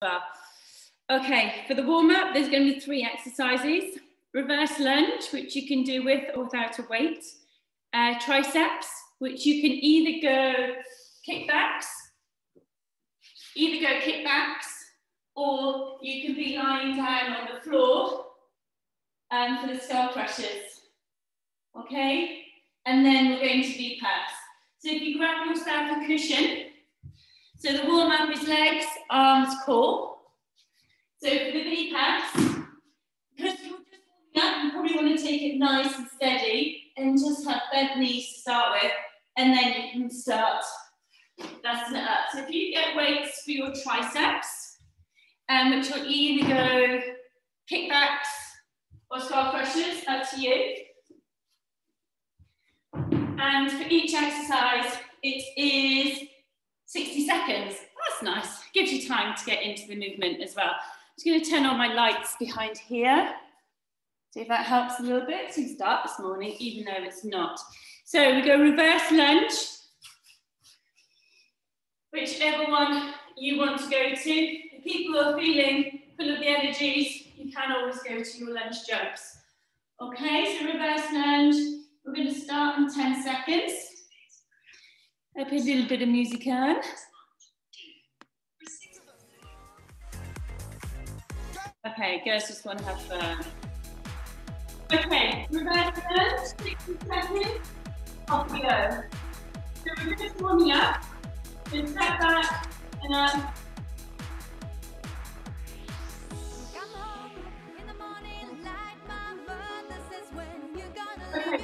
well. Okay, for the warm-up, there's going to be 3 exercises. Reverse lunge, which you can do with or without a weight. Triceps, which you can either go kickbacks, or you can be lying down on the floor for the skull crushers. Okay, and then we're going to do puffs. So if you grab yourself a cushion, so the warm-up is legs, arms, core. So for the V-puffs, because you're just warming up, you probably want to take it nice and steady and just have bent knees to start with, and then you can start lifting it up. So if you get weights for your triceps, which will either go kickbacks or skull crushers, up to you. And for each exercise, it is 60 seconds. That's nice. Gives you time to get into the movement as well. I'm just going to turn on my lights behind here. See if that helps a little bit. It's a start this morning, even though it's not. So we go reverse lunge. Whichever one you want to go to. If people are feeling full of the energies, you can always go to your lunge jumps. Okay, so reverse lunge. We're going to start in 10 seconds. I put a little bit of music on. Okay, girls just want to have fun. Okay, reverse lunge, 60 seconds, off we go. So we're just warming up, then step back and up. Okay,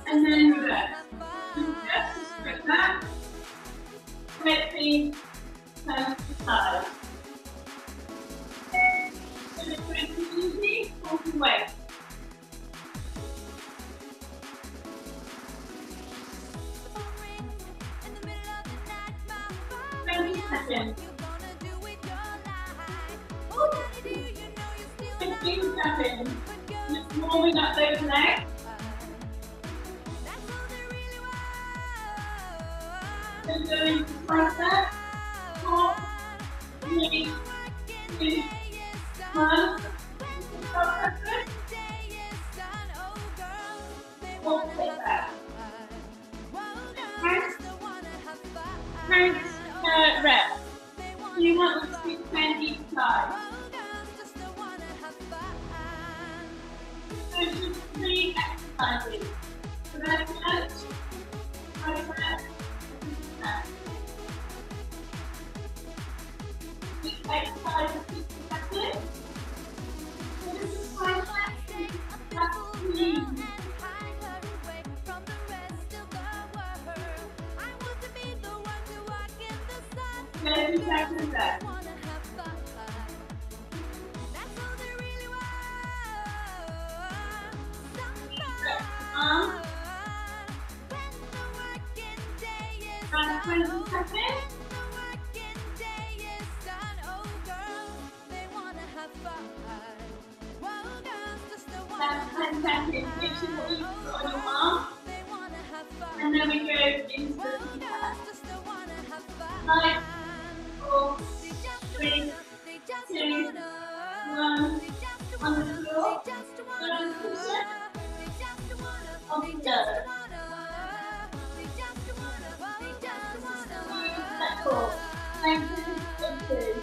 and then reverse. Just straight back. Flexing, turn to side. So it's pretty easy, walking away. Seconds. 15 seconds. Just warming up those legs. Then going to tricep. 4, 3, 2, 1. Or sit back. Hands, rest. You want to do 10 each side. So just 3 exercises. So that's lunge, tricep, and each exercise is 60 seconds. So this is tricep, that's 3. 30 seconds left. Arms. And 20 seconds. That's 10 seconds. Make sure that you put on your arm. And then we go into the V-puff. 5, 4, 3, 2, 1. On the floor. Don't push it. Off we go. Cool. Thank you.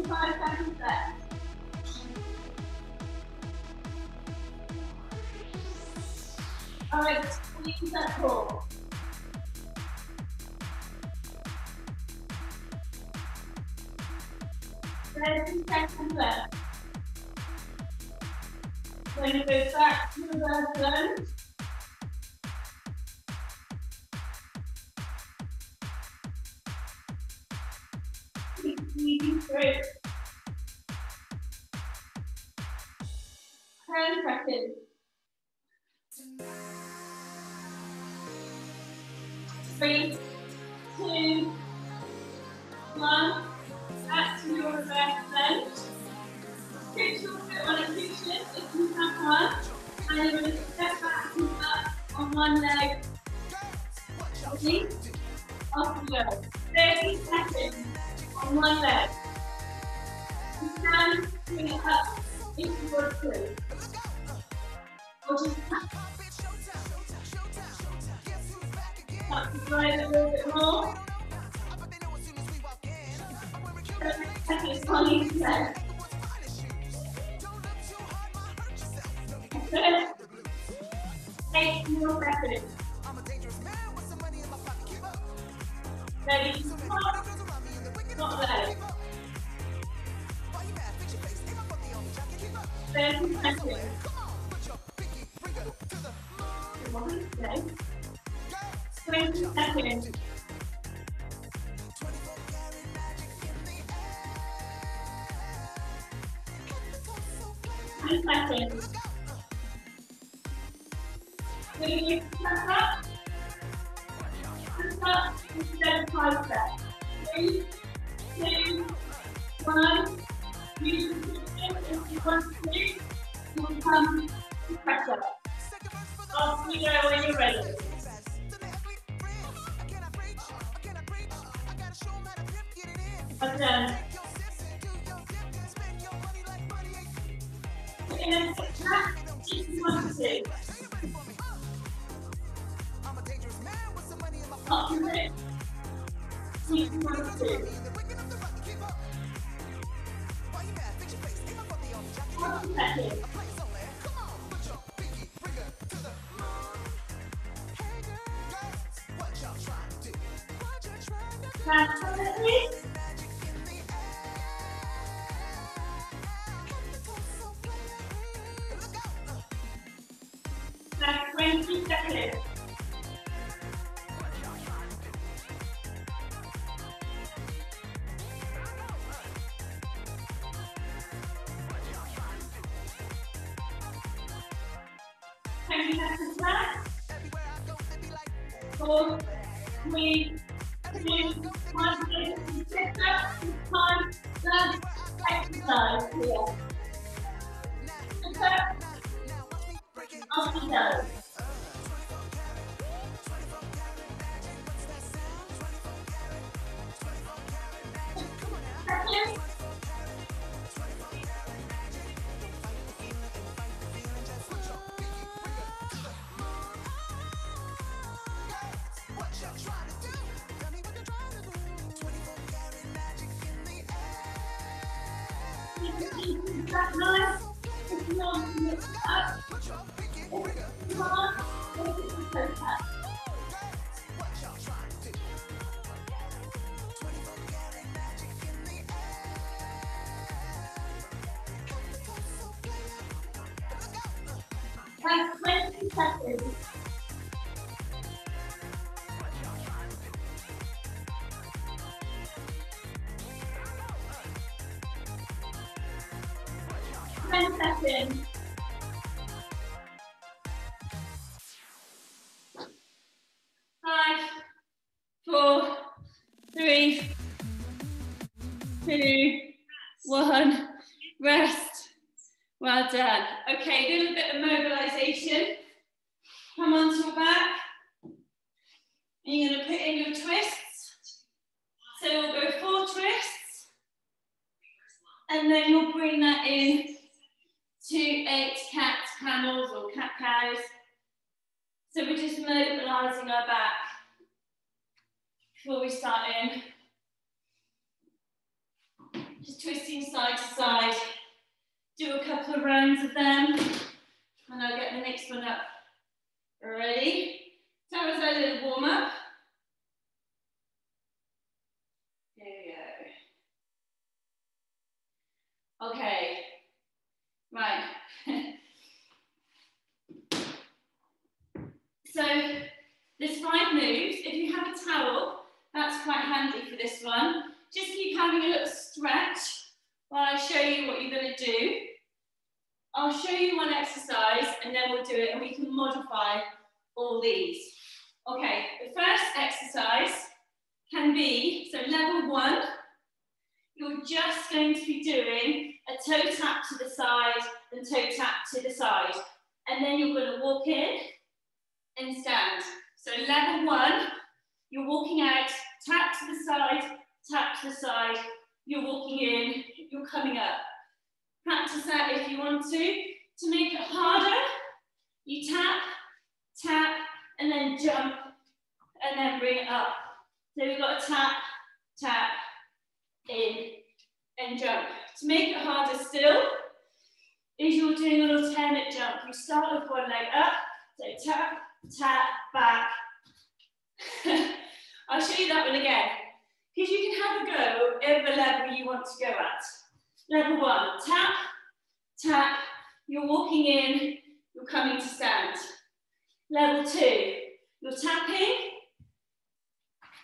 Five seconds left. All right, squeeze that core. There's 2 seconds left. Then it goes back to reverse lunge. Keep squeezing through. 10 seconds. 3, 2, 1. Back to your reverse lunge. Put your foot on a cushion if you have one. And you're going to step back and up on one leg. Ready? Off you go. 30 seconds on one leg. You can bring it up if you want to. Or just tap the drive a little bit more. 30 seconds on each leg. Good. 8 more seconds. Ready to stop. Not ready. 30 seconds. Come on, stay. 20 seconds. 10 seconds. Will you stand up? Stand up instead of 5 steps. 3, 2, 1. Use the cushion if you want to. You will come to press up. Off you go when you're ready. Done. In a sit back, if you want to. Up your hip. If you want to. 40 seconds. Stand for it, please. Stand 20 seconds. Back. 4, 3, 2, 1. Sit up. Time. Done. Exercise here. Sit up. Off you go. Seconds. 9. If you want to mix it up. If you can't, make it a toe tap. That's 20 seconds. Seconds. 5, 4, 3, 2, 1. Rest. Well done. Okay, a little bit of mobilization. Come onto your back. And you're going to put in your twists. So we'll go 4 twists. And then you'll bring that in to 8 cat camels or cat cows. So we're just mobilizing our back before we start in. Just twisting side to side. Do a couple of rounds of them. And I'll get the next one up. Ready? So that was our little warm up. Here we go. Okay. Right. So there's 5 moves. If you have a towel, that's quite handy for this one. Just keep having a little stretch while I show you what you're going to do. I'll show you one exercise and then we'll do it and we can modify all these. Okay, the first exercise can be, so level 1, you're just going to be doing a toe tap to the side and toe tap to the side. And then you're going to walk in and stand. So level 1, you're walking out, tap to the side, you're walking in, you're coming up. Practice that if you want to make it harder, you tap, tap, and then jump, and then bring it up. So we've got a tap, tap, in, and jump. To make it harder still, is you're doing an alternate jump. You start with one leg up, so tap, tap, back. I'll show you that one again, because you can have a go at whatever level you want to go at. Level 1, tap, tap, you're walking in, you're coming to stand. Level 2, you're tapping,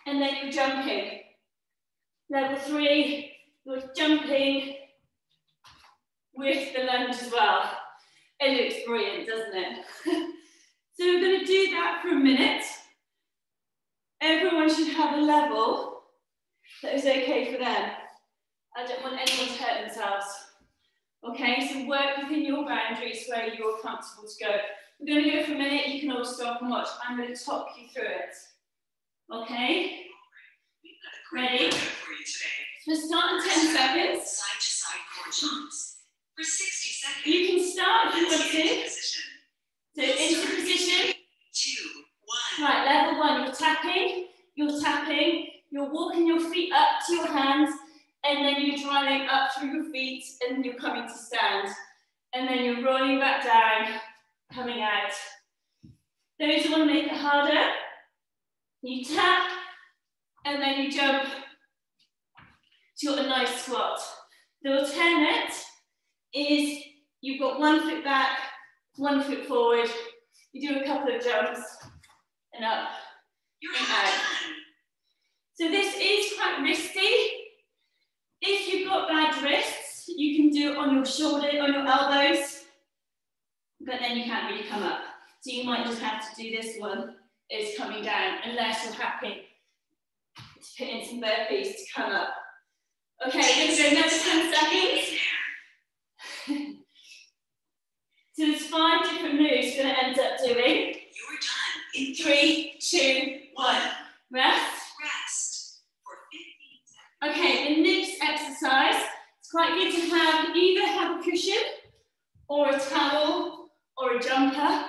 and then you're jumping. Level 3, you're jumping with the lunge as well. It looks brilliant, doesn't it? So we're going to do that for a minute. Everyone should have a level that is okay for them. I don't want anyone to hurt themselves. Okay, so work within your boundaries where you're comfortable to go. We're going to go for a minute, you can all stop and watch. I'm going to talk you through it. Okay? Ready? So we'll start in 10 seconds. Side to side core jumps. For 60 seconds. You can start if you want to. So into position. 2, 1. Right, level 1, you're tapping, you're walking your feet up to your hands, and then you're driving up through your feet, and you're coming to stand. And then you're rolling back down, coming out. Those who want to make it harder, you tap, and then you jump to a nice squat. The alternate is you've got one foot back, one foot forward, you do a couple of jumps, and up, and out. So this is quite risky. If you've got bad wrists, you can do it on your shoulder, on your elbows, but then you can't really come up. So you might just have to do this one, is coming down, unless you're happy to put in some burpees to come up. Okay, let's go another 10 seconds. So there's 5 different moves we're going to end up doing. You're done in 3, 2, 1. Rest. Rest for 15 seconds. Okay, the next exercise, it's quite good to have either have a cushion or a towel or a jumper.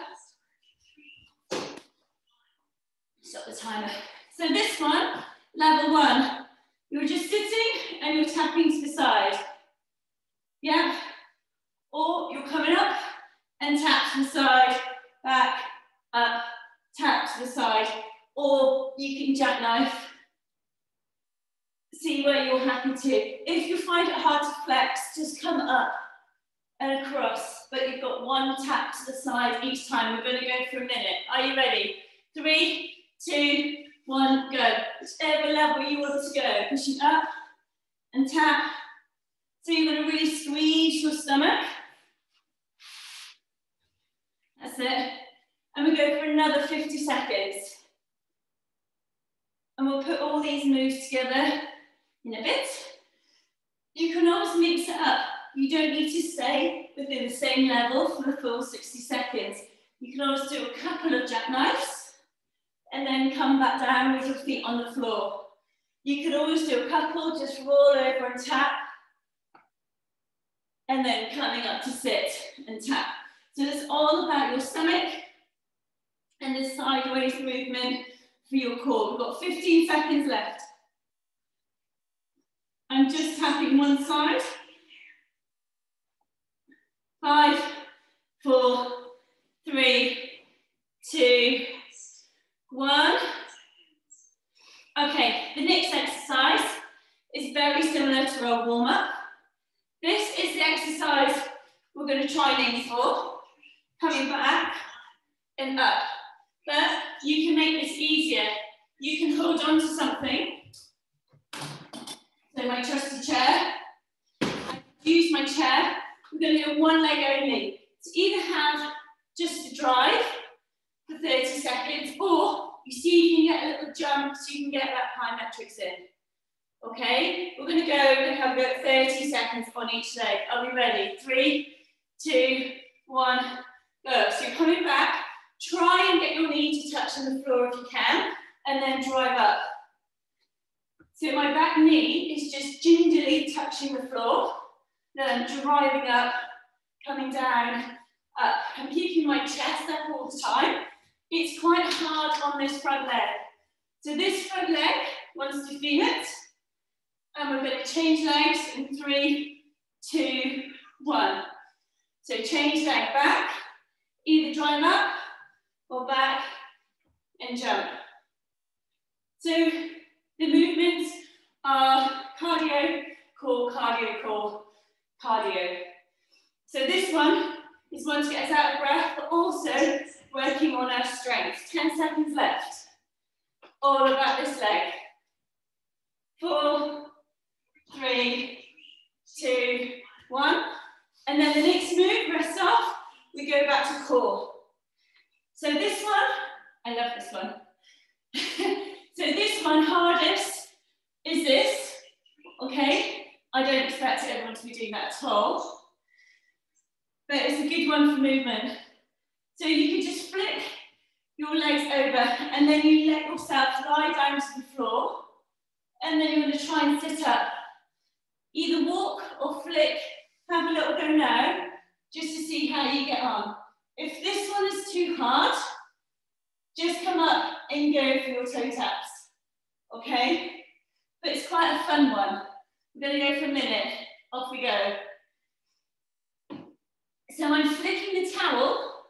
Stop the timer. So this one, level 1, you're just sitting and you're tapping to the side. Yeah? Or you're coming up and tap to the side, back, up, tap to the side. Or you can jackknife. See where you're happy to. If you find it hard to flex, just come up and across. But you've got one tap to the side each time. We're going to go for a minute. Are you ready? 3, 2, 1, go. Whichever level you want to go. Pushing up and tap. So you're going to really squeeze your stomach. That's it. And we go for another 50 seconds. And we'll put all these moves together in a bit. You can always mix it up. You don't need to stay within the same level for the full 60 seconds. You can always do a couple of jackknives and then come back down with your feet on the floor. You can always do a couple, just roll over and tap, and then coming up to sit and tap. So it's all about your stomach and the sideways movement for your core. We've got 15 seconds left. I'm just tapping one side. 5, 4, 3, 2, 1. Okay, the next exercise is very similar to our warm-up. This is the exercise we're going to try and aim for. Coming back and up. But you can make this easier. You can hold on to something. So my trusty chair. I use my chair. We're going to do one leg only. So either have just a drive for 30 seconds, or you see if you can get a little jump so you can get that plyometrics in. Okay, we're going to have about 30 seconds on each leg. Are we ready? 3, 2, 1, go. So you're coming back. Try and get your knee to touch on the floor if you can, and then drive up. So my back knee is just gingerly touching the floor, then driving up, coming down, up. I'm keeping my chest up all the time. It's quite hard on this front leg. So this front leg wants to feel it. And we're going to change legs in 3, 2, 1. So change leg back, either drive up or back and jump. So the movements are cardio, core, cardio, core, cardio. So this one is one to get us out of breath, but also working on our strength. 10 seconds left. All about this leg. 4, 3, 2, 1. And then the next move, rest off, we go back to core. So this one, I love this one. So this one, hardest, is this, okay? I don't expect everyone to be doing that at all. But it's a good one for movement. So you can just flick your legs over and then you let yourself lie down to the floor. And then you're going to try and sit up. Either walk or flick, have a little go now, just to see how you get on. If this one is too hard, just come up and go for your toe taps, okay? But it's quite a fun one. We're going to go for a minute. Off we go. So I'm flicking the towel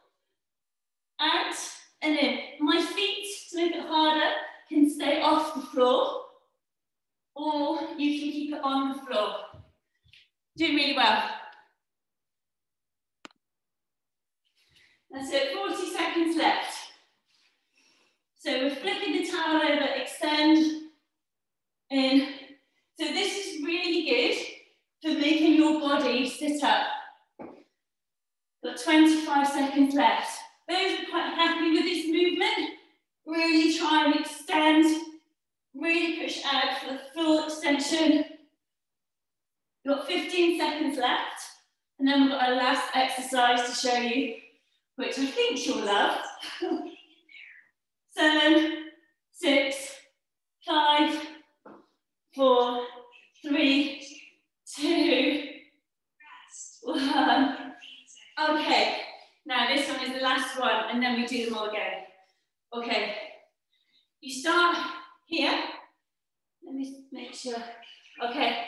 out and in. My feet, to make it harder, can stay off the floor, or you can keep it on the floor. Doing really well. That's it, 40 seconds left. So we're flipping the towel over, extend, in. So this is really good for making your body sit up. Got 25 seconds left. Those are quite happy with this movement, really try and extend, really push out for the full extension. We've got 15 seconds left, and then we've got our last exercise to show you, which I think you'll love. 7, 6, 5, 4, 3, 2, 1. Okay, now this one is the last one, and then we do them all again. Okay, you start here. Let me make sure. Okay,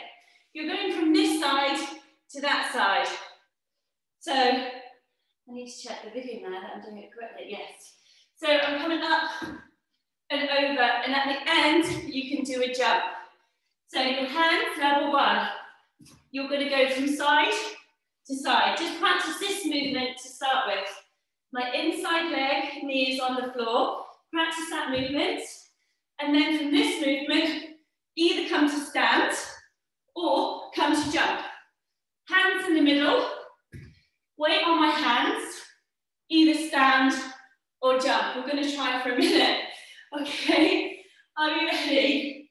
you're going from this side to that side. So, I need to check the video now that I'm doing it correctly. Yes. So I'm coming up and over, and at the end, you can do a jump. So your hands, level 1. You're going to go from side to side. Just practice this movement to start with. My inside leg, knee is on the floor. Practice that movement. And then from this movement, either come to stand or come to jump. Hands in the middle. Weight on my hands. Either stand or jump. We're going to try for a minute. Okay, are you ready?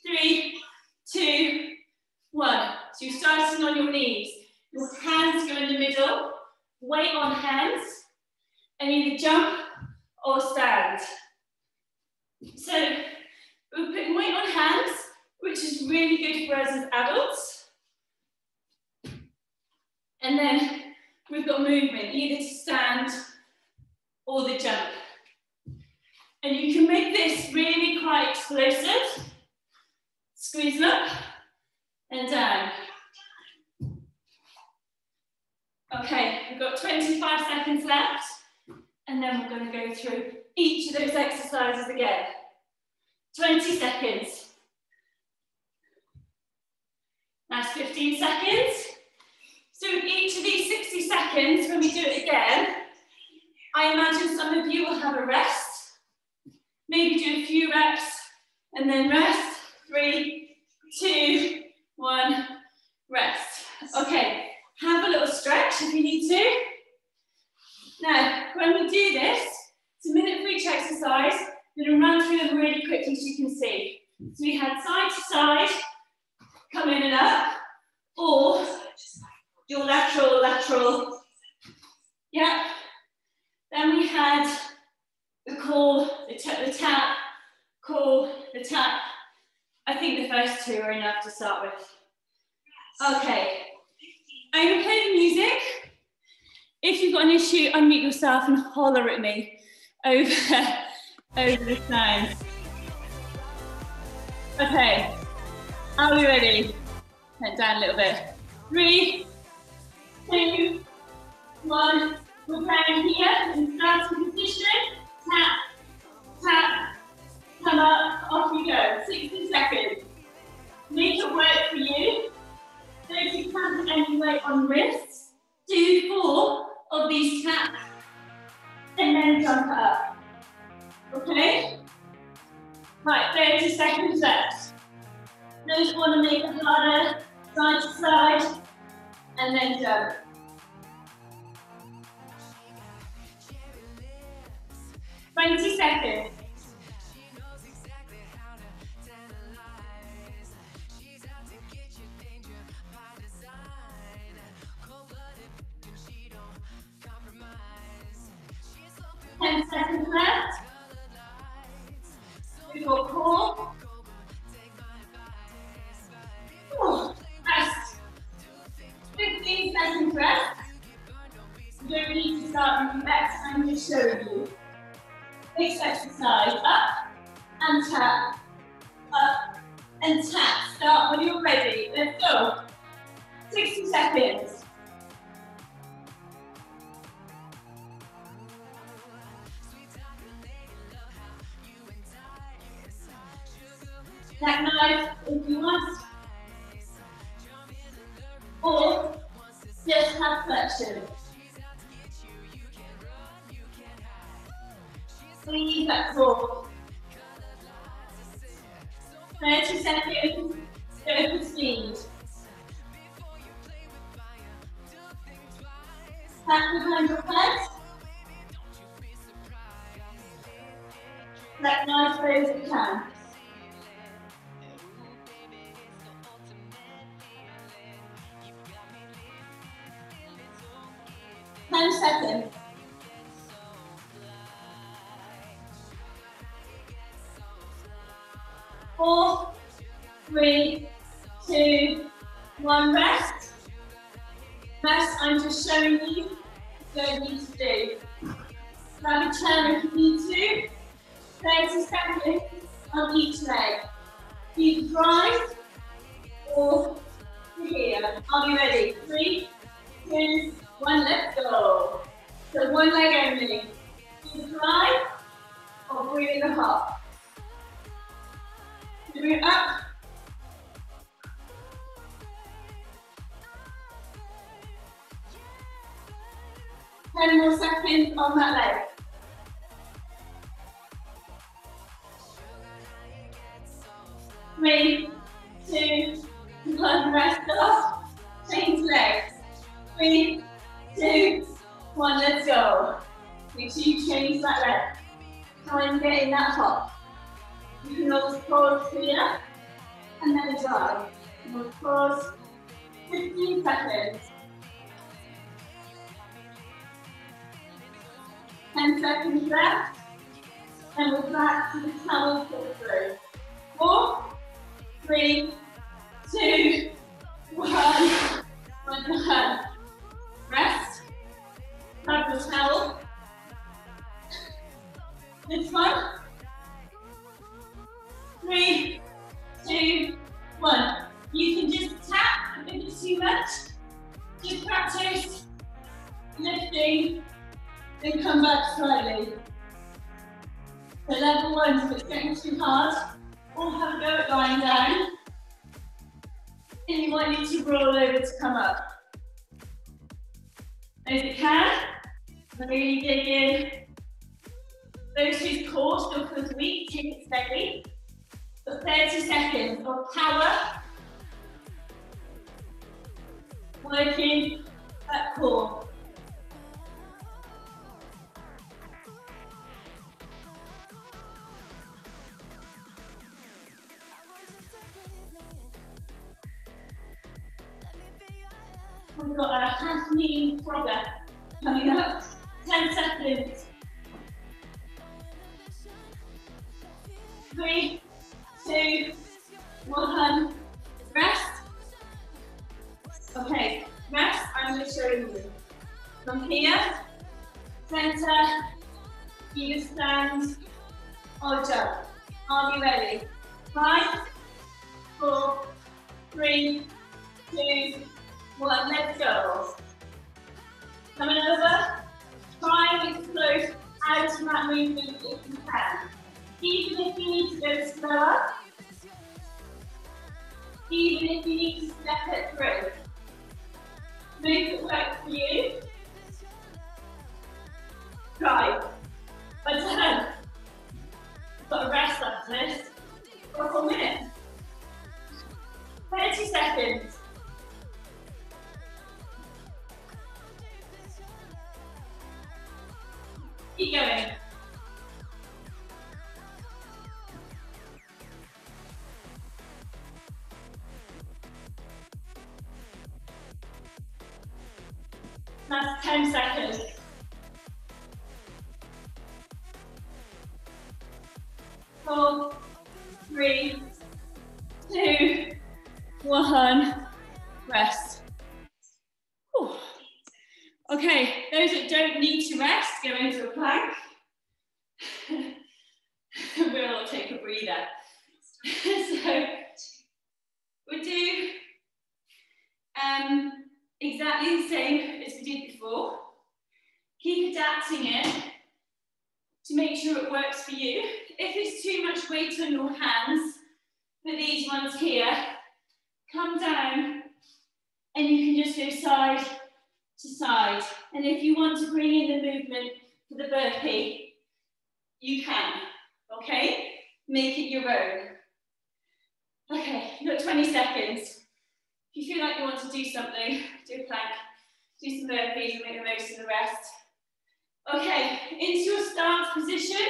3, 2, 1. So you're starting on your knees. Your hands go in the middle, weight on hands, and either jump or stand. So we're putting weight on hands, which is really good for us as adults. And then we've got movement, either to stand or the jump. And you can make this really quite explosive. Squeeze up and down. Okay, we've got 25 seconds left, and then we're going to go through each of those exercises again. 20 seconds. That's 15 seconds. So with each of these 60 seconds, when we do it again, I imagine some of you will have a rest. Maybe do a few reps, and then rest. 3, 2, 1, rest. Okay. Have a little stretch if you need to. Now, when we do this, it's a minute for each exercise. I'm going to run through them really quickly so you can see. So we had side to side, come in and up, or your lateral. Yeah. Then we had the call, the tap, call, the tap. I think the first two are enough to start with. Okay. I'm going to play the music. If you've got an issue, unmute yourself and holler at me over the sound. Okay, are we ready? Turn down a little bit. 3, 2, 1. We're playing here in starting position. Tap, tap, come up, off you go. 60 seconds. Make it work for you. So if you can't put any weight on wrists, do 4 of these taps and then jump up. Okay? Right, 30 seconds left. Those want to make it harder, side to side, and then jump. Twenty seconds. Ten seconds left. We've got core. Rest. 15 seconds rest. You don't need to start moving back, I'm just showing you. Next exercise, up and tap, up and tap. Start when you're ready. Let's go. 60 seconds. Jackknife if you want, or just have flexion. Please back forward. 30 seconds, go for speed. Back behind your head. Jackknife those you can. 10 seconds. 4, 3, 2, 1, rest. Rest, I'm just showing you what you need to do. Grab a chair if you need to. 30 seconds on each leg. You drive or here. Are we ready? 3, 2, 1, let's go. So one leg only. You drive or breathe in the hop. Bring it up. Ten more seconds on that leg. Three, 2, 1, rest off. Change legs. 3, 2, 1, let's go. Make sure you change that leg. Try and get in that hop. You can always pause here and then drive. We'll pause 15 seconds. 10 seconds left. And we're back to the towel pull through. 4, 3, 2, 1. One done. Rest. Grab the towel. This one. 3, 2, 1. You can just tap if it's too much. Just practice lifting, then come back slightly. So level 1, if it's getting too hard, or have a go at lying down. And you might need to roll over to come up. As you can, really dig in. Those whose core still feels weak, take it steady. 30 seconds of power, working that core. We've got a half knee frogger coming up. 10 seconds. 3, 2, 1. Rest. Okay, rest. I'm going to show you. From here, center, either stand or jump. Are you ready? 5, 4, 3, 2, 1. Let's go. Coming over. Try and explode out of that movement if you can. Even if you need to go slower. Even if you need to step it through. Make it work for you. Try. A turn. Got to rest after this for a full minute. 30 seconds. Keep going. That's 10 seconds. 4, 3, 2, 1. Rest. Whew. Okay, those that don't need to rest, go into a plank. We'll all take a breather. So, we'll do exactly the same as we did before. Keep adapting it to make sure it works for you. If it's too much weight on your hands, for these ones here, come down and you can just go side to side. And if you want to bring in the movement for the burpee, you can, okay? Make it your own. Okay, you've got 20 seconds. If you feel like you want to do something, do a plank, do some burpees and make the most of the rest. Okay, into your stance position.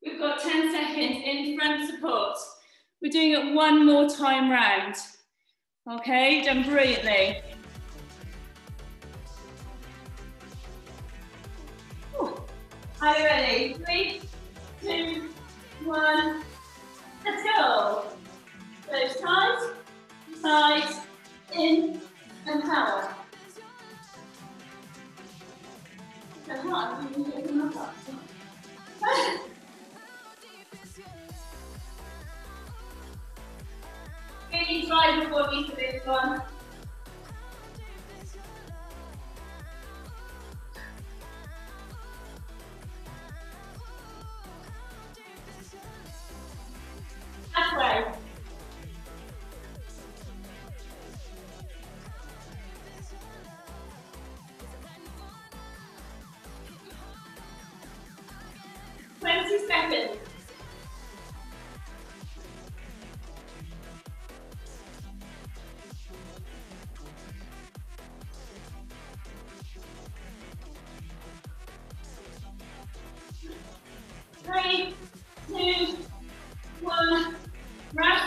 We've got 10 seconds in front support. We're doing it one more time round. Okay, done brilliantly. Are you ready? 3, 2, 1. Let's go. So side, side, in, and power. Come on, you can get them up. Really try before we do this one. Halfway. Seconds. 3, 2, 1. Rest.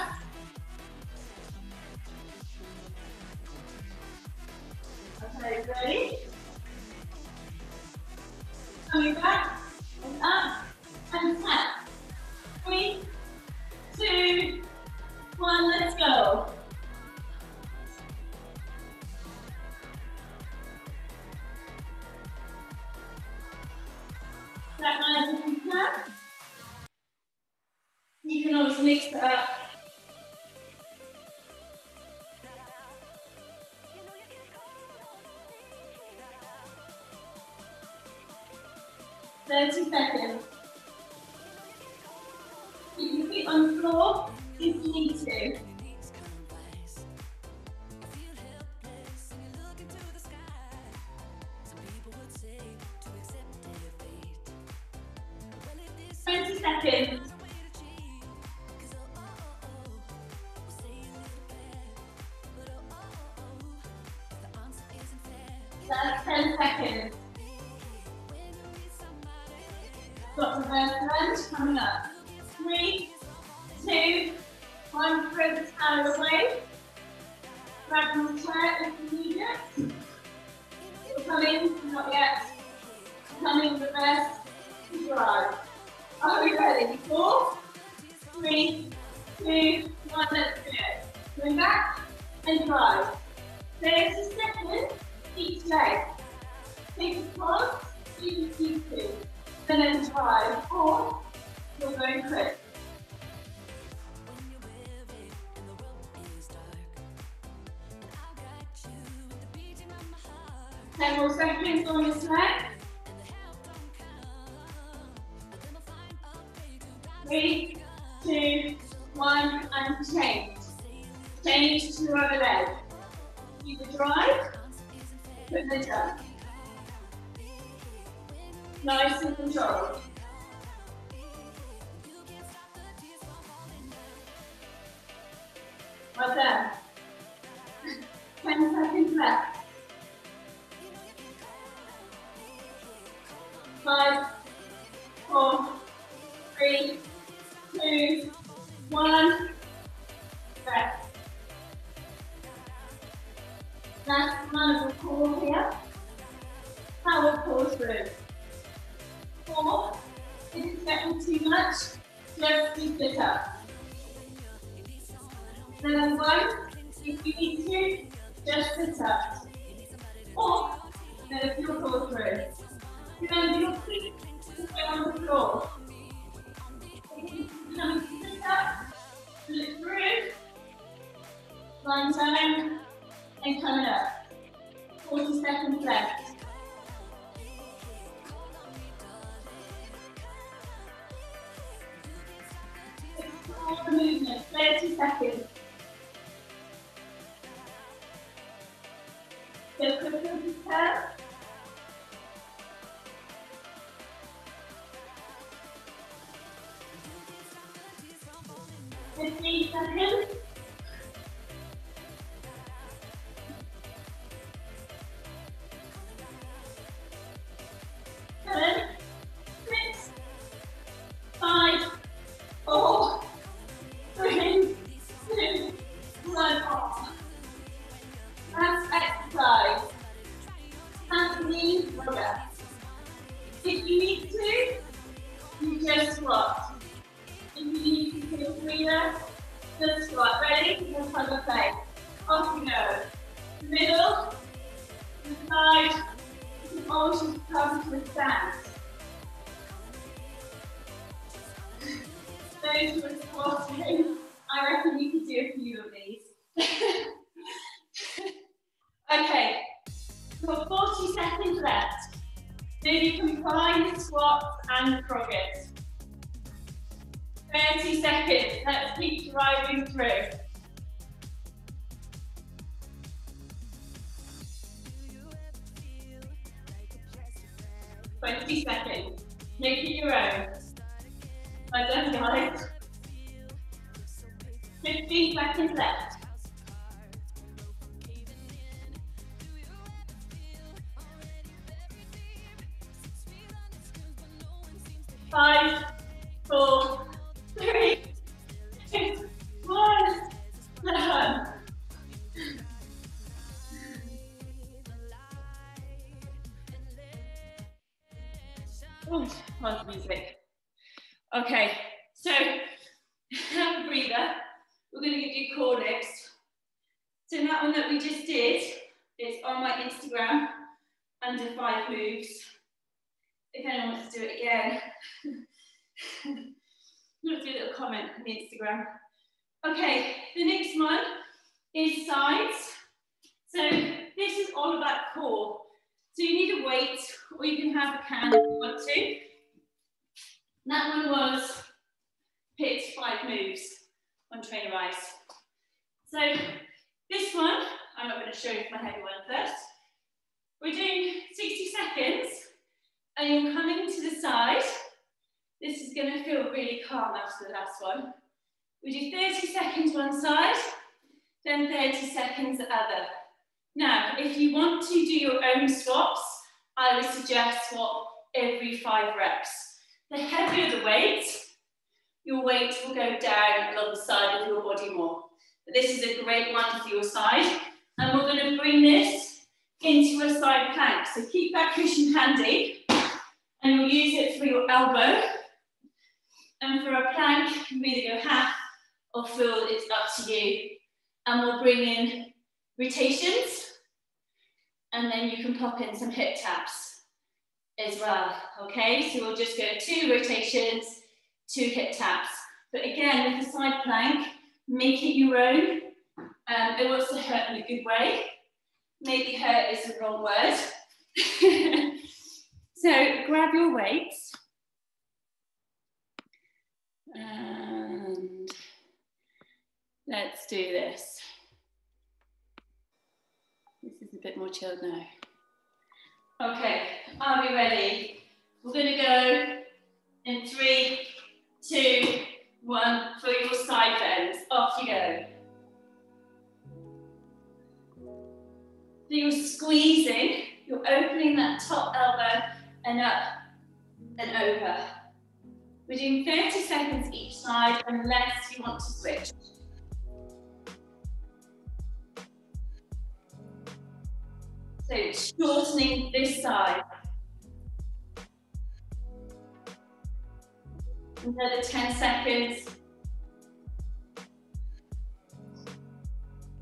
Okay, ready? Coming back and up and tap. 3, 2, 1. Let's go. That nice and flat. You can always mix it up. Seconds. Keep your feet on the floor if you need to. Seconds. That's 10 seconds. Got reverse lunge coming up. 3, 2, 1. Throw the towel away. Grab your chair if you need it. coming the rest to drive. Are we ready? 4, 3, 2, 1, let's do it. Going back and drive. 30 seconds each leg. Take a pause, you can keep 2. And then drive, or you're going quick. 10 more seconds on this leg. 3, 2, 1, and change. Change to your other leg. Either drive, put the jump. Nice and controlled. Well done. 10 seconds left. 5, 4, 3, 2, 1. Rest. Last one of the core here. Power pause through. 4. If it's getting too much, just do sit up. Then 1. If you need to, just sit up. 4. Then if you'll pull through. Remember your feet to go on the floor. Come to sit up, look through, lying down, and coming up. 40 seconds left. Explore the movement, 30 seconds. Go quickly as you can. 15 seconds. 7, 6, 5, 4, 3, 2, 1. Last exercise. Handstand yoga. If you need to, you just squat. If you need to feel breather, just squat. Ready? Let's have a play. Off we go. The middle, the side, you can also come to a stand. Those who are squatting, I reckon you could do a few of these. Okay, we've got 40 seconds left. Maybe combine the squats and the froggers. 30 seconds, let's keep driving through. 20 seconds, make it your own. Well done guys. 15 seconds left. 5, 4, 3, 2, 1. Done. Oh, pause music. Okay, so have a breather. We're going to do core lifts. So that one that we just did is on my Instagram under 5 moves. If anyone wants to do it again, let's do a little comment on the Instagram. Okay, the next one is sides. So this is all about core. So you need a weight, or you can have a can if you want to. That one was HIIT 5 moves on Trainerize. So this one, I'm not going to show you my heavy one first. We're doing 60 seconds. And you're coming to the side. This is going to feel really calm after the last one. We do 30 seconds one side, then 30 seconds the other. Now, if you want to do your own swaps, I would suggest swap every 5 reps. The heavier the weight, your weight will go down along the side of your body more. But this is a great one for your side. And we're going to bring this into a side plank. So keep that cushion handy. And you'll use it for your elbow. And for a plank, you can either go half or full, it's up to you. And we'll bring in rotations. And then you can pop in some hip taps as well, okay? So we'll just go 2 rotations, 2 hip taps. But again, with the side plank, make it your own. It wants to hurt in a good way. Maybe hurt is the wrong word. So grab your weights. And let's do this. This is a bit more chilled now. Okay, are we ready? We're going to go in 3, 2, 1 for your side bends. Off you go. So you're squeezing, you're opening that top elbow and up and over. We're doing 30 seconds each side unless you want to switch. So shortening this side. Another 10 seconds.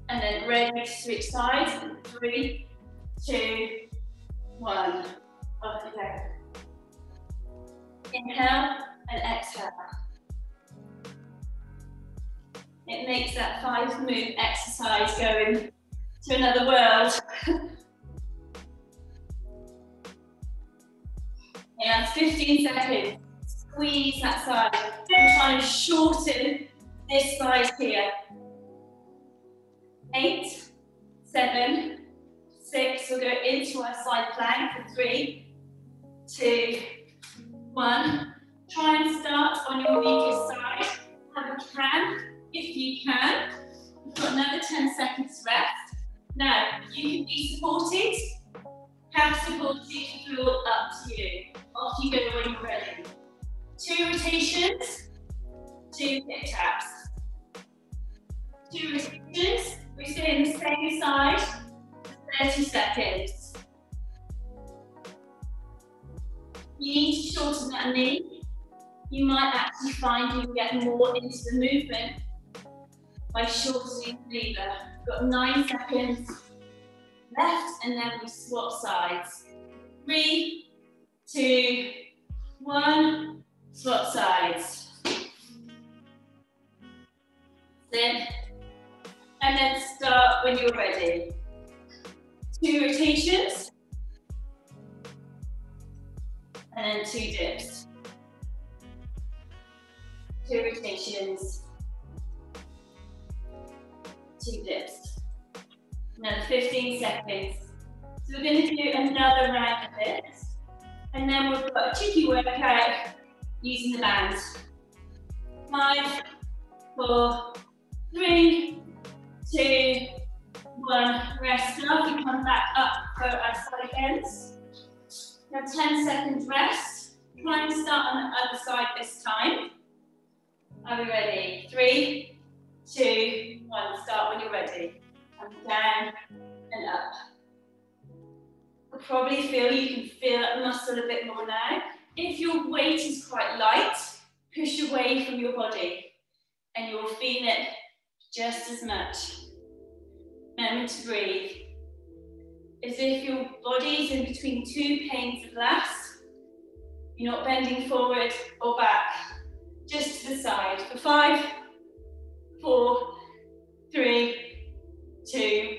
And then ready to switch sides. 3, 2, 1. Off you go. Inhale and exhale. It makes that 5-move exercise going to another world. Yeah, 15 seconds. Squeeze that side. I'm trying to shorten this side here. 8, 7, 6. We'll go into our side plank for 3, 2, 1. Try and start on your weakest side. Have a can, if you can. We've got another 10 seconds rest. Now, you can be supported. Half supported, full, up to you. Off you go when you're ready. 2 rotations, 2 hip taps. 2 rotations, we stay in the same side for 30 seconds. You need to shorten that knee. You might actually find you can get more into the movement by shortening the lever. We've got 9 seconds left and then we swap sides. 3, 2, 1, swap sides. Then, and then start when you're ready. 2 rotations, and then 2 dips. 2 rotations, 2 dips. Another 15 seconds. So we're going to do another round of this. And then we've got a cheeky workout using the band. 5, 4, 3, 2, 1. Rest up. We come back up for our side bends. Now 10 seconds rest. Try and start on the other side this time. Are we ready? 3, 2, 1. Start when you're ready. And down and up. You'll probably feel you can feel that muscle a bit more now. If your weight is quite light, push away from your body and you'll feel it just as much. Remember to breathe. As if your body is in between 2 panes of glass. You're not bending forward or back, just to the side. For 5, 4, 3, 2,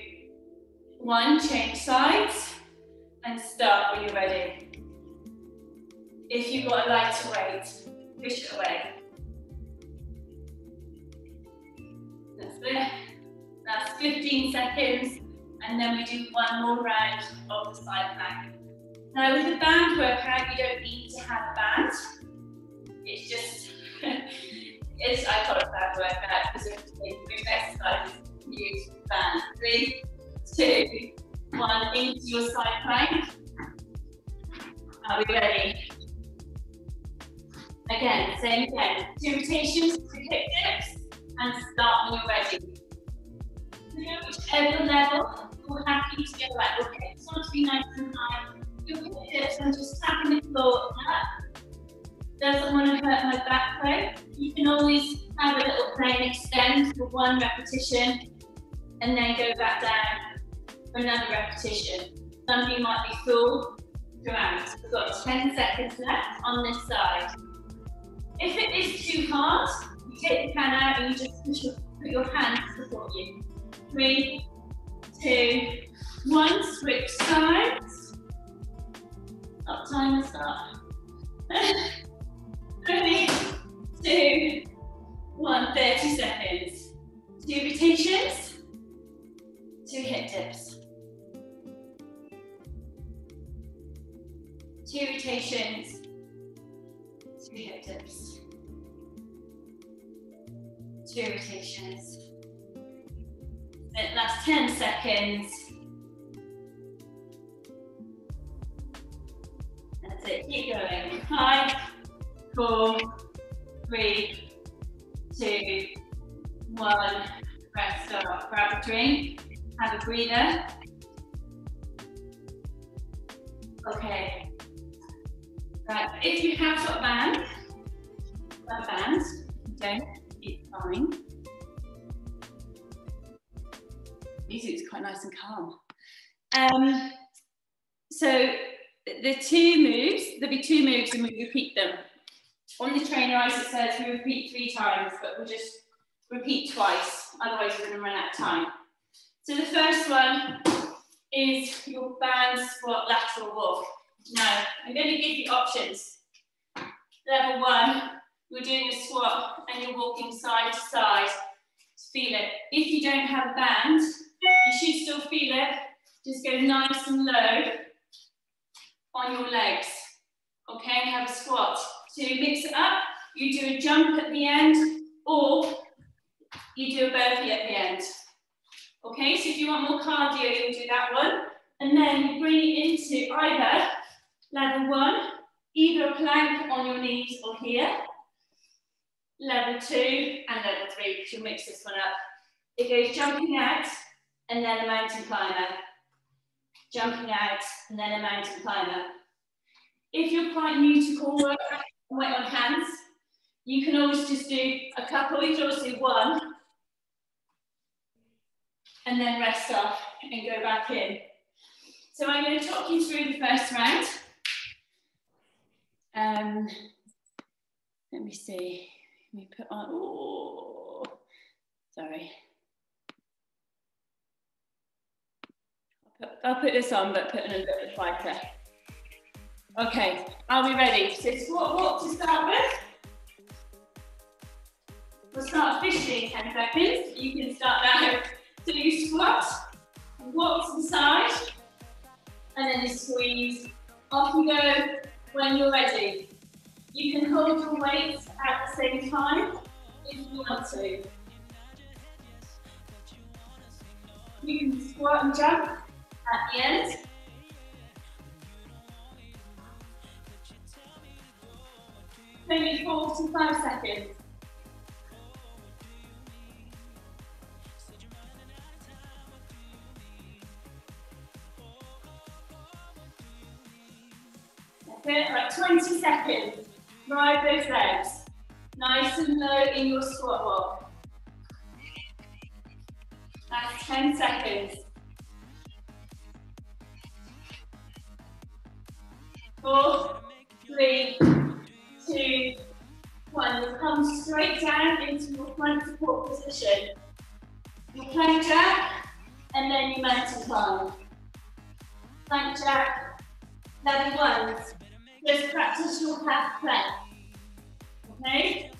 1. Change sides. And start when you're ready. If you've got a lighter weight, push it away. That's it. That's 15 seconds, and then we do 1 more round of the side plank. Now with the band workout, you don't need to have a band. It's just, I call it band workout because it's movement exercises you use the band. 3, 2, 1, into your side plank. Are we ready? Again, same again. 2 rotations, 2 hip dips, and start when you're ready. Whichever level you're happy to go at, your hips want to be nice and high. Your hip dips and just tapping the floor up okay? You can always have a little play and extend for 1 repetition and then go back down for another repetition. Some of you might be full throughout. We've got 10 seconds left on this side. If it is too hard, you take the can out and you just put your hands to support you. 3, 2, 1, switch sides. Up timer start. 3, 2, 1, 30 seconds. 2 rotations, 2 hip dips. 2 rotations, 2 hip dips. 2 rotations. Last 10 seconds. That's it, keep going. 5, 4, 3, 2, 1. Rest stop. Grab a drink, have a breather. Okay. Right, if you have got a band, grab a band. If you don't, it's fine. Music is quite nice and calm. So the 2 moves, there'll be 2 moves and we repeat them. On the trainer ice it says we repeat 3 times, but we'll just repeat twice, otherwise we're going to run out of time. So the first one is your band squat lateral walk. Now, I'm going to give you options. Level 1, you're doing a squat and you're walking side to side. Feel it. If you don't have a band, you should still feel it. Just go nice and low on your legs. Okay, and have a squat. So you mix it up, you do a jump at the end, or you do a burpee at the end. Okay, so if you want more cardio, you'll do that one. And then you bring it into either level 1, either a plank on your knees or here. Level 2 and level 3, because you'll mix this one up. It goes jumping out and then a mountain climber. Jumping out and then a mountain climber. If you're quite new to core work and wet on hands, you can always just do a couple, you can always do 1 and then rest off and go back in. So I'm going to talk you through the first round. Let me see. Let me put on, oh, sorry. I'll put this on, but put in a little bit lighter. Okay, are we ready? So squat walk to start with. We'll start officially in 10 seconds. You can start now. So you squat, walk to the side, and then you squeeze. Off you go when you're ready. You can hold your weights at the same time if you want to. You can squat and jump at the end. Maybe 4 to 5 seconds. That's it, like 20 seconds. Ride those legs. Nice and low in your squat walk. That's 10 seconds. 4, 3, 2, 1. You'll come straight down into your front support position. Your plank jack, and then your mountain climb. Plank jack, level 1s. Just practice your half plank. Okay?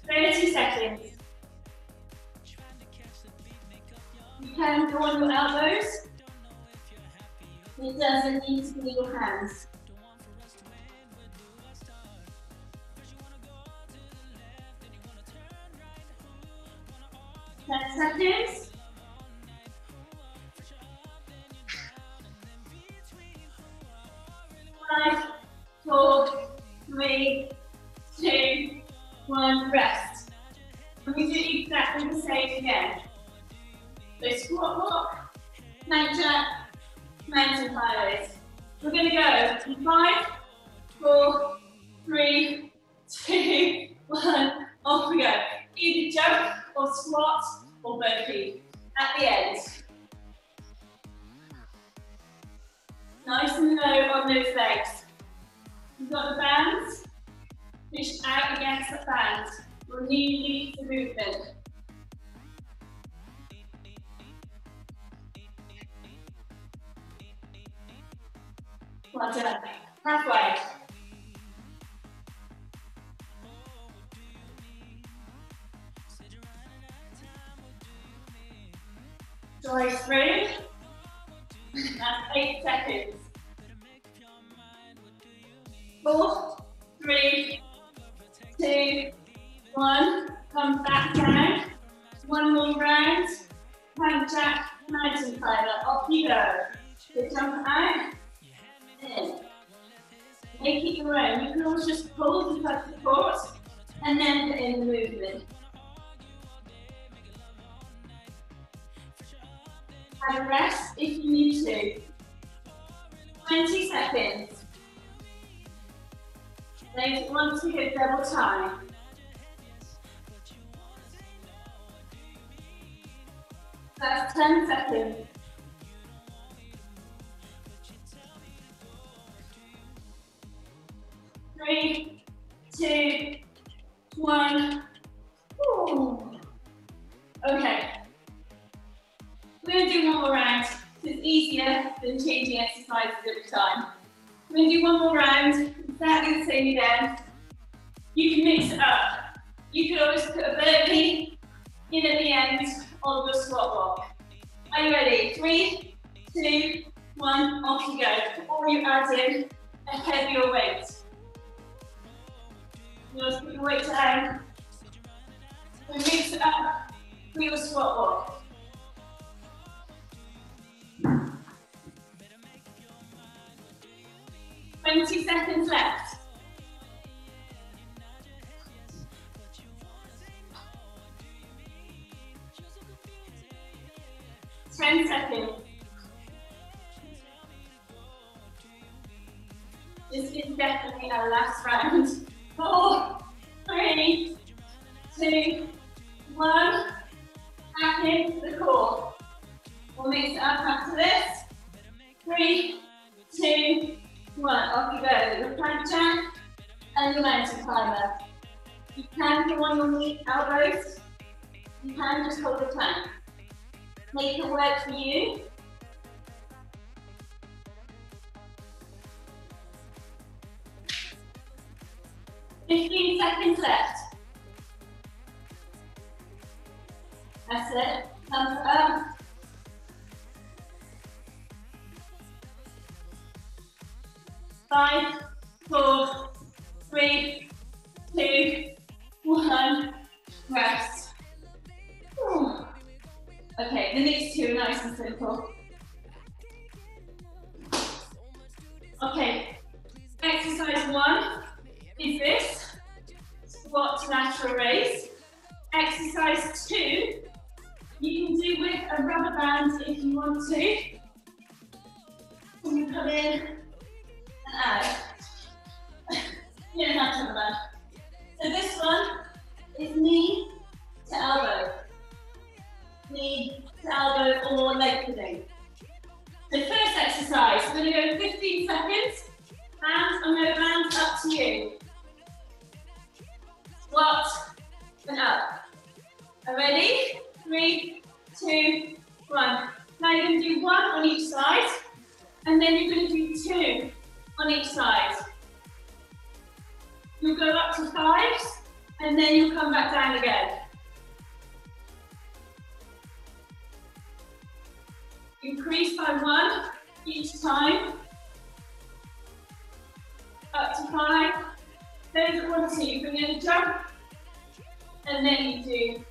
30 seconds. You can go on your elbows. It doesn't need to be your hands. 10 seconds. 5, 4, 3, 2, 1, rest. And we do exactly the same again. So squat walk, plank jack, mountain climbers. We're going to go in 5, 4, 3, 2, 1, off we go. Either jump or squat or burpee at the end. Nice and low on those legs. You've got the bands. Push out against the band. Your knee leads the movement. Well done. Halfway. Drive through. That's 8 seconds. 4, 3, 2, 1. Come back down. One more round. Plank jack, mountain climber. Off you go. So jump out. In. Make it your own. You can always just pull to touch support and then put in the movement. Have a rest if you need to. 20 seconds. Then once we hit double time. That's 10 seconds. Three, 2, 1. Ooh. Okay. We're going to do one more round. It's easier than changing exercises every time. We're going to do one more round, exactly the same again. You can mix it up. You can always put a burpee in at the end of your squat walk. Are you ready? 3, 2, 1, off you go. Or you add in a heavier weight. You just put your weight down. So mix it up for your squat walk. 20 seconds left. Ten seconds. This is definitely our last round. 4, 3, 2, 1. Back into the core. We'll mix it up after this. 3, 2, 1. Off you go. Your plank jack and your mountain climber. You can go on your knee, elbows. You can just hold the plank. Make it work for you. Fifteen seconds left. That's it. Thumbs up. Five, 4, 3, 2, 1. Rest. Ooh. Okay, the next two are nice and simple. Okay, exercise 1 is this, squat to lateral raise. Exercise 2, you can do with a rubber band if you want to. You come in and out. You don't have to have a band. So this one is knee to elbow. Knee to elbow or lengthening. The first exercise, we're going to go 15 seconds. Bands or no bands, up to you. Squat and up. Are ready? 3, 2, 1. Now you're going to do 1 on each side, and then you're going to do 2 on each side. You'll go up to 5s, and then you'll come back down again. Increase by 1 each time. Up to 5. Those that want to, you bring in a jump, and then you do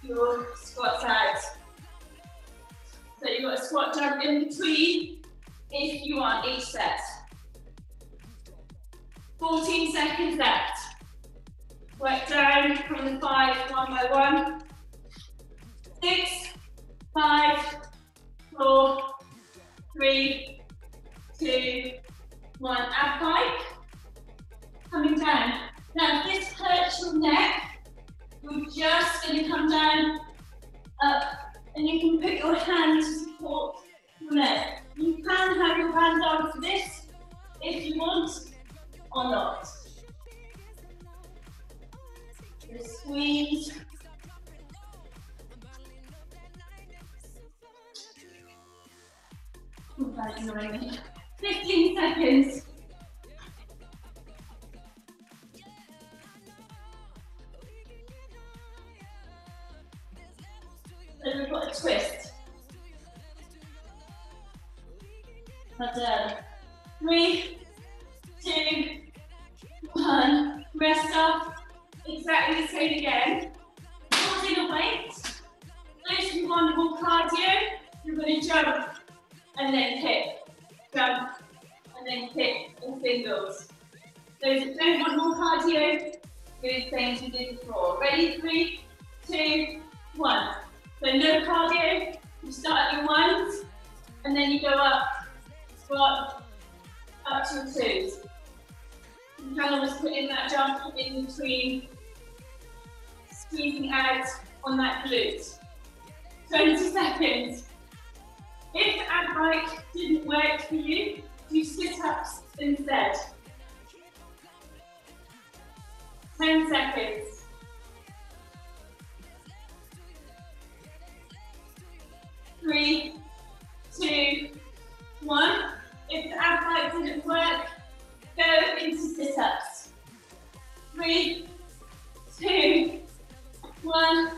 your squats out. So you've got a squat jump in between if you want each set. 14 seconds left. Work down from the 5, 1 by 1. 6, 5, 4, 3, 2, 1. Ab bike. Coming down. Now, if this hurts your Just squeeze. Oh, that's annoying me. 15 seconds. Then we've got a twist. Not done. 3, 2, 1. Rest off. Exactly the same again. Holding a weight. Those who want more cardio, you're going to jump and then kick. Jump and then kick in singles. Those that don't want more cardio, do the same as we did before. Ready? 3, 2, 1. So no cardio. You start at your ones and then you go up, squat, up to your twos. You can always put in that jump in between, squeezing out on that glute. 20 seconds. If the ab bike didn't work for you, do sit-ups instead. 10 seconds. 3, 2, 1. If the ab bike didn't work, go into sit-ups. 3, 2, 1.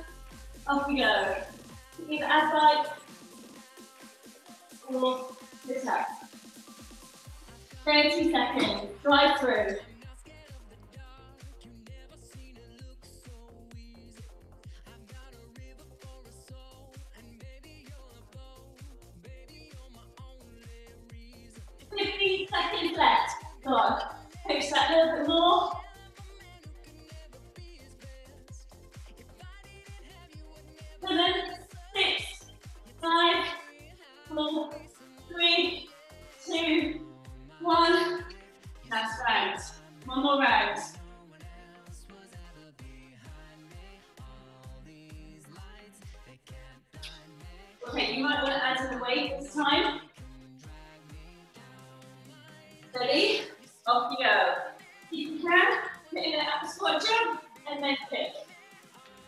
Off we go. Either ab bike or sit-up. 30 seconds. Drive through. Seconds left. Go on. Push that a little bit more. 7, 6, 5, 4, 3, 2, 1. Last round. One more round. Okay, you might want to add in the weight this time. Ready? Off you go. If you can, put in an upper squat jump and then kick.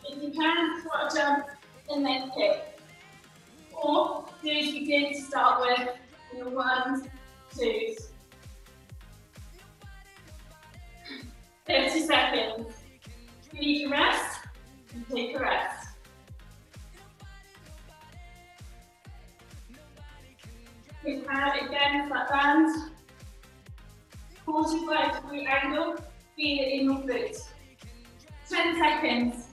If you can, squat jump and then kick. Or do as we did to start with, in the ones, twos. 30 seconds. If you need a rest, you take a rest. Kick out again, flat band. 45-degree angle, feel it in your foot. 10 seconds.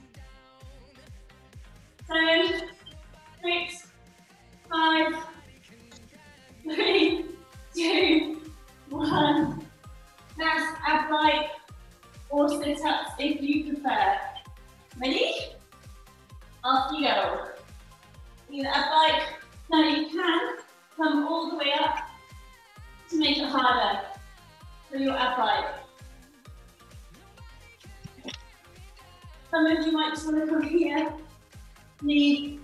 7, 6, 5, 3, 2, 1. That's ab bike or sit-ups if you prefer. Ready? Off you go. Either ab bike, now you can come all the way up to make it harder. For your ab bike. Some of you might just want to come here, knee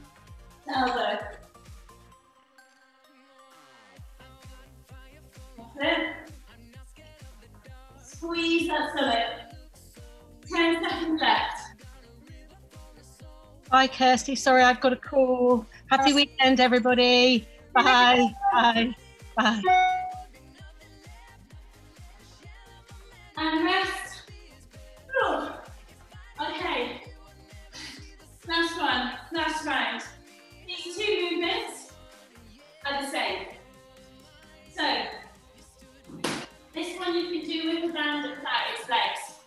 to elbow. That's it. Squeeze that stomach. 10 seconds left. Bye, Kirsty. Sorry, I've got a call. Happy weekend, everybody. Bye. Bye. Bye. And rest. Ooh. Okay. Last one, last round. These two movements are the same. So, this one you can do with the band without its legs.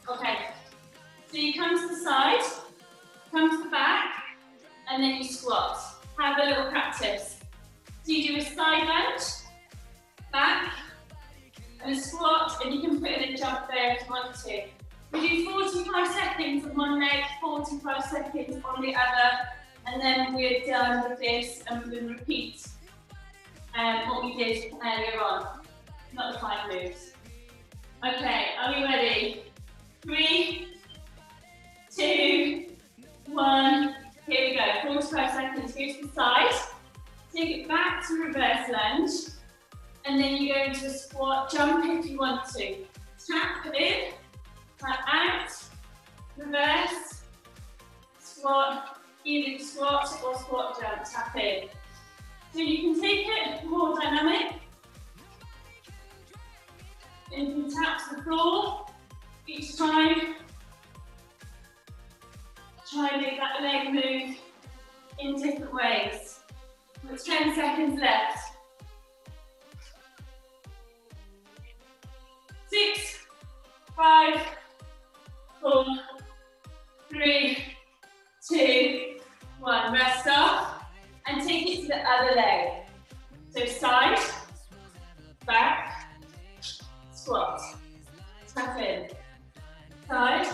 Okay. So you come to the side, come to the back, and then you squat. Have a little practice. So you do a side lunge, back, and a squat, and you can put in a jump there if you want to. We do 45 seconds on one leg, 45 seconds on the other, and then we're done with this, and we're going to repeat what we did earlier on, not the 5 moves. Okay, are we ready? 3, 2, 1, here we go, 45 seconds, go to the side, take it back to reverse lunge, and then you go into a squat, jump if you want to. Tap in, squat, either squat or squat jump, tap in. So you can take it more dynamic. And you can tap to the floor each time. Try and make that leg move in different ways. With 10 seconds left. 6, 5, 4, 3, 2, 1. Rest off and take it to the other leg. So side, back, squat, tap in. Side,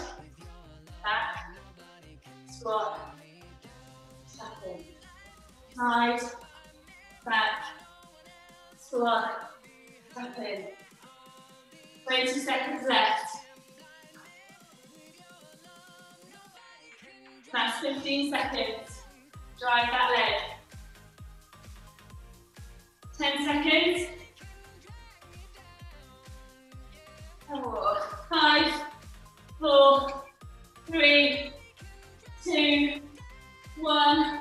back, squat, tap in. Side, back, squat, tap in. 20 seconds left. That's 15 seconds. Drive that leg. 10 seconds. 4, 5, 4, 3, 2, 1.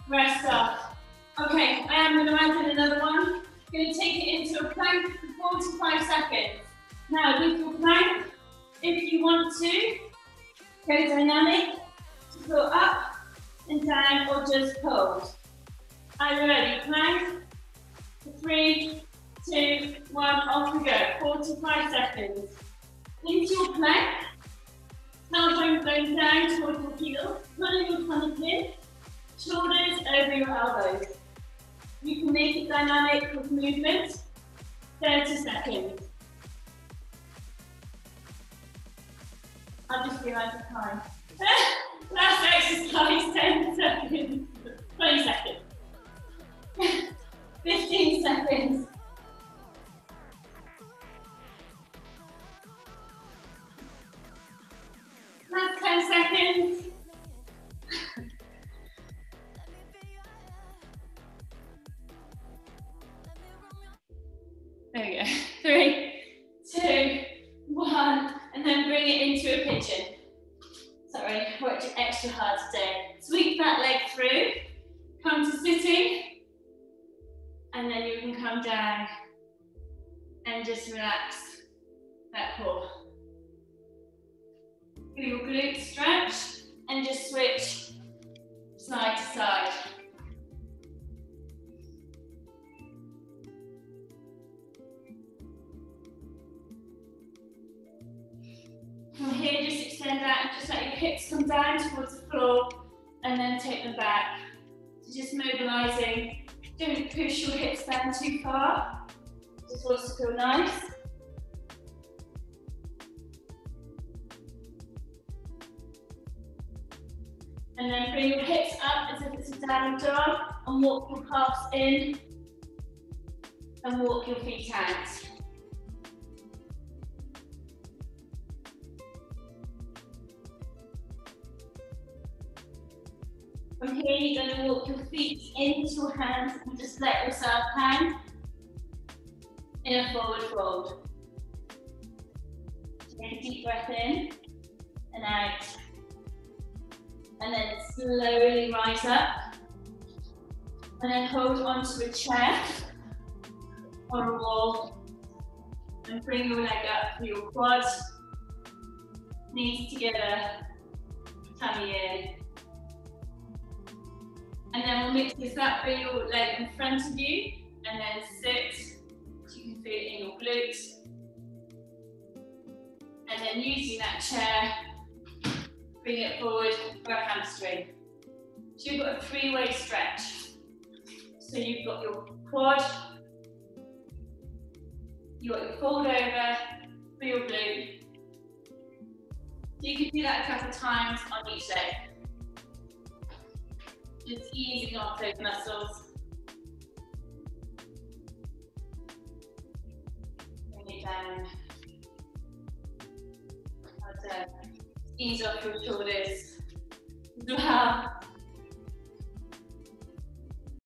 Rest off. Okay, I am going to add in another one. Going to take it into a plank for 45 seconds. Now, with your plank, if you want to, go dynamic, to go up and down or just hold. Are you ready? Plank, 3, 2, 1, off we go. 45 seconds. Into your plank, elbows going down towards your heels, pulling your tummy in, shoulders over your elbows. You can make it dynamic with movement. 30 seconds. I'll just be out of time. Last exercise, 10 seconds. 20 seconds. 15 seconds. Last 10 seconds. There we go. 3, 2, 1, and then bring it into a pigeon. Sorry, worked extra hard today. Sweep that leg through, come to sitting, and then you can come down and just relax that core. Feel your glutes stretch and just switch side to side. From here, just extend out and just let your hips come down towards the floor and then take them back. So just mobilising. Don't push your hips down too far. Just wants to feel nice. And then bring your hips up as if it's a downward dog and walk your calves in and walk your feet out. From here, you're going to walk your feet into your hands and just let yourself hang in a forward fold. Take a deep breath in and out. And then slowly rise up. And then hold onto a chair or a wall. And bring your leg up for your quads. Knees together, tummy in. And then we'll mix this up, bring your leg in front of you, and then sit, so you can feel it in your glutes. And then using that chair, bring it forward for a hamstring. So you've got a three-way stretch. So you've got your quad, you've got your fold over for your glute. So you can do that a couple of times on each leg. Just easing off those muscles. Bring it down. Well done. Ease off your shoulders as well.